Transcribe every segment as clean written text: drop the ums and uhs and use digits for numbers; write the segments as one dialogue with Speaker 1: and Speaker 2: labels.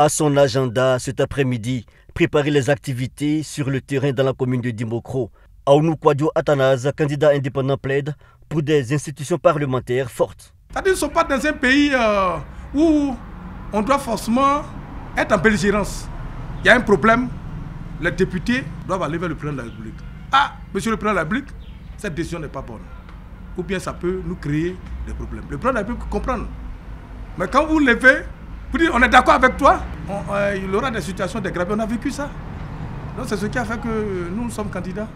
Speaker 1: À son agenda cet après-midi, préparer les activités sur le terrain dans la commune de Dimbokro. Aounou Kwadjo Athanase, candidat indépendant, plaide pour des institutions parlementaires fortes.
Speaker 2: C'est-à-dire qu'ils ne sont pas dans un pays où on doit forcément être en belligérance. Il y a un problème, les députés doivent aller vers le président de la République. Ah, monsieur le président de la République, cette décision n'est pas bonne. Ou bien ça peut nous créer des problèmes. Le président de la République comprend. Mais quand vous levez, vous dites on est d'accord avec toi, il y aura des situations déggravées. On a vécu ça. Donc c'est ce qui a fait que nous sommes candidats.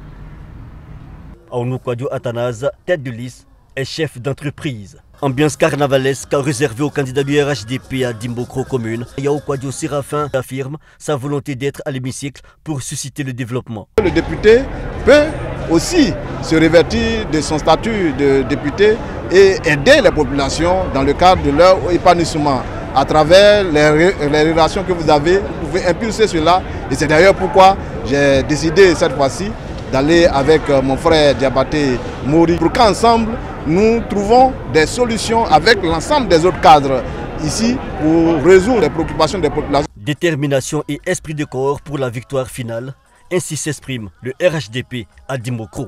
Speaker 1: Aounou Kwadjo Athanase, tête de liste et chef d'entreprise. Ambiance carnavalesque réservée aux candidats du RHDP à Dimbokro commune. Yao Kwadjo Séraphin affirme sa volonté d'être à l'hémicycle pour susciter le développement.
Speaker 3: Le député peut aussi se revêtir de son statut de député et aider les populations dans le cadre de leur épanouissement. À travers les relations que vous avez, vous pouvez impulser cela. Et c'est d'ailleurs pourquoi j'ai décidé cette fois-ci d'aller avec mon frère Diabaté Mori pour qu'ensemble nous trouvons des solutions avec l'ensemble des autres cadres ici pour résoudre les préoccupations des populations.
Speaker 1: Détermination et esprit de corps pour la victoire finale, ainsi s'exprime le RHDP à Dimbokro.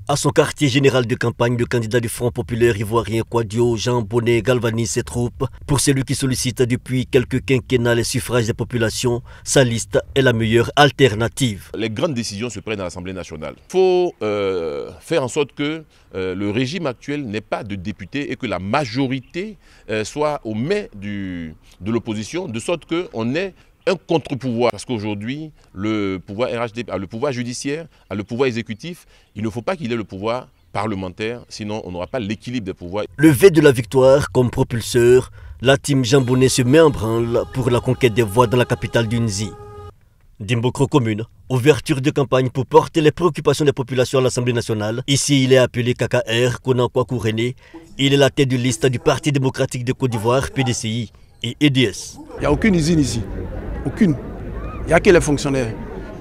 Speaker 1: À son quartier général de campagne, le candidat du Front populaire ivoirien Kwadjo Jean Bonnet galvanise ses troupes. Pour celui qui sollicite depuis quelques quinquennats les suffrages des populations, sa liste est la meilleure alternative.
Speaker 4: Les grandes décisions se prennent à l'Assemblée nationale. Il faut faire en sorte que le régime actuel n'ait pas de députés et que la majorité soit au mai de l'opposition, de sorte qu'on ait un contre-pouvoir, parce qu'aujourd'hui, le pouvoir RHDP a le pouvoir judiciaire, a le pouvoir exécutif. Il ne faut pas qu'il ait le pouvoir parlementaire, sinon on n'aura pas l'équilibre des pouvoirs.
Speaker 1: Levé de la victoire comme propulseur, la team Jean Bonnet se met en branle pour la conquête des voix dans la capitale du Nzi. Dimbokro commune, ouverture de campagne pour porter les préoccupations des populations à l'Assemblée nationale. Ici, il est appelé KKR, Konan Kwaku René. Il est la tête de liste du Parti démocratique de Côte d'Ivoire, PDCI et EDS.
Speaker 5: Il n'y a aucune usine ici. Aucune. Il n'y a que les fonctionnaires.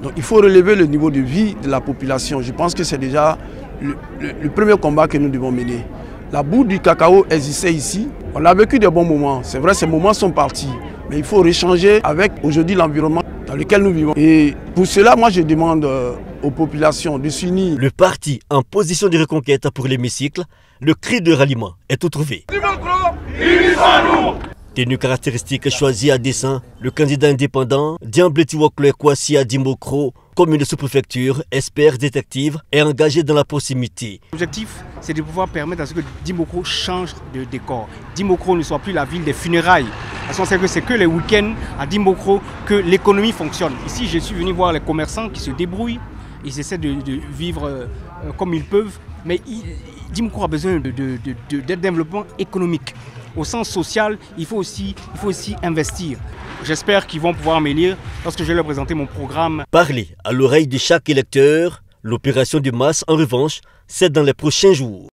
Speaker 5: Donc il faut relever le niveau de vie de la population. Je pense que c'est déjà le premier combat que nous devons mener. La boue du cacao existait ici. On a vécu des bons moments. C'est vrai, ces moments sont partis. Mais il faut réchanger avec aujourd'hui l'environnement dans lequel nous vivons. Et pour cela, moi je demande aux populations de s'unir.
Speaker 1: Le parti en position de reconquête pour l'hémicycle, le cri de ralliement est tout trouvé. Tenue caractéristique choisie à dessein, le candidat indépendant Diambleti Wokle Kwasi à Dimbokro, commune de sous-préfecture, expert détective, est engagé dans la proximité.
Speaker 6: L'objectif, c'est de pouvoir permettre à ce que Dimbokro change de décor. Dimbokro ne soit plus la ville des funérailles. Parce qu'on sait que c'est que les week-ends à Dimbokro que l'économie fonctionne. Ici, je suis venu voir les commerçants qui se débrouillent. Ils essaient de vivre comme ils peuvent. Mais Dimbokro a besoin de développement économique. Au sens social, il faut aussi investir. J'espère qu'ils vont pouvoir m'élire lorsque je vais leur présenter mon programme.
Speaker 1: Parler à l'oreille de chaque électeur, l'opération de masse, en revanche, c'est dans les prochains jours.